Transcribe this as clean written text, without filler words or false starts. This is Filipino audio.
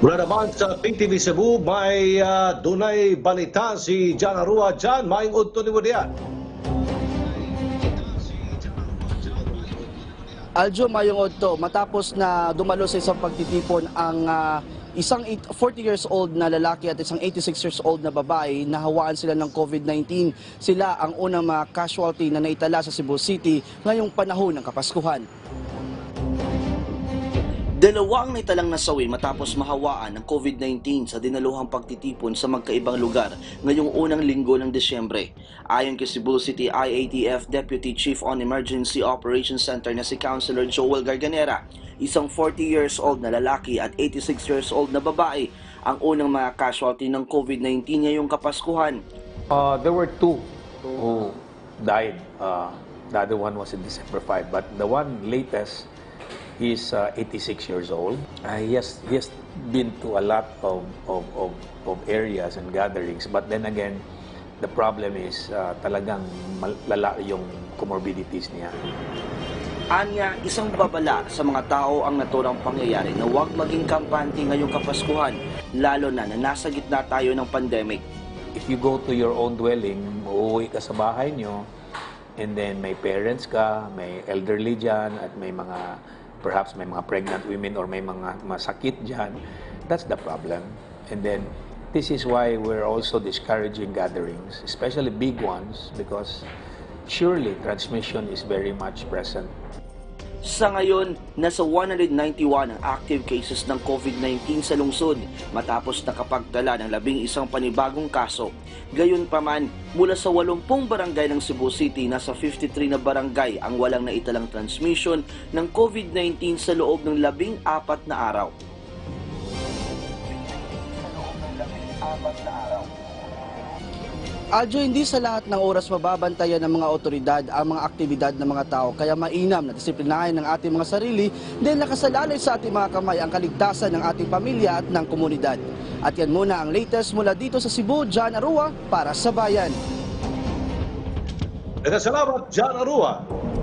Mula naman sa PTV Cebu, may dunay balita si Jan Arua. Jan, maing udto ni Mudia. Aljo, mayong odto, matapos na dumalo sa isang pagtitipon ang isang 40 years old na lalaki at isang 86 years old na babae, nahawaan sila ng COVID-19. Sila ang unang mga casualty na naitala sa Cebu City ngayong panahon ng Kapaskuhan. Dalawa ang naitalang nasawi matapos mahawaan ng COVID-19 sa dinaluhang pagtitipon sa magkaibang lugar ngayong unang linggo ng Disyembre. Ayon kay Cebu City IATF Deputy Chief on Emergency Operations Center na si Councilor Joel Garganera, isang 40 years old na lalaki at 86 years old na babae ang unang mga casualty ng COVID-19 ngayong Kapaskuhan. There were two who died. The other one was in December 5, but the one latest, he's 86 years old. He has been to a lot of areas and gatherings, but then again, the problem is talagang lala yung comorbidities niya. Anya, isang babala sa mga tao ang naturang pangyayari na huwag maging kampante ngayong Kapaskuhan, lalo na nasa gitna tayo ng pandemic. If you go to your own dwelling, uuwi ka sa bahay nyo, and then may parents ka, may elderly dyan, at may mga perhaps may mga pregnant women or may mga masakit dyan, that's the problem. And then, this is why we're also discouraging gatherings, especially big ones, because surely transmission is very much present. Sa ngayon, nasa 191 ang active cases ng COVID-19 sa lungsod matapos nakapagtala ng 11 panibagong kaso. Gayunpaman, mula sa 80 barangay ng Cebu City, nasa 53 na barangay ang walang naitalang transmission ng COVID-19 sa loob ng 14 na araw. Aljo, hindi sa lahat ng oras mababantayan ng mga otoridad ang mga aktibidad ng mga tao, kaya mainam na disiplinahin ng ating mga sarili dahil nakasalalay sa ating mga kamay ang kaligtasan ng ating pamilya at ng komunidad. At yan muna ang latest mula dito sa Cebu. Jan Arua para sa Bayan. Salamat, Jan Arua.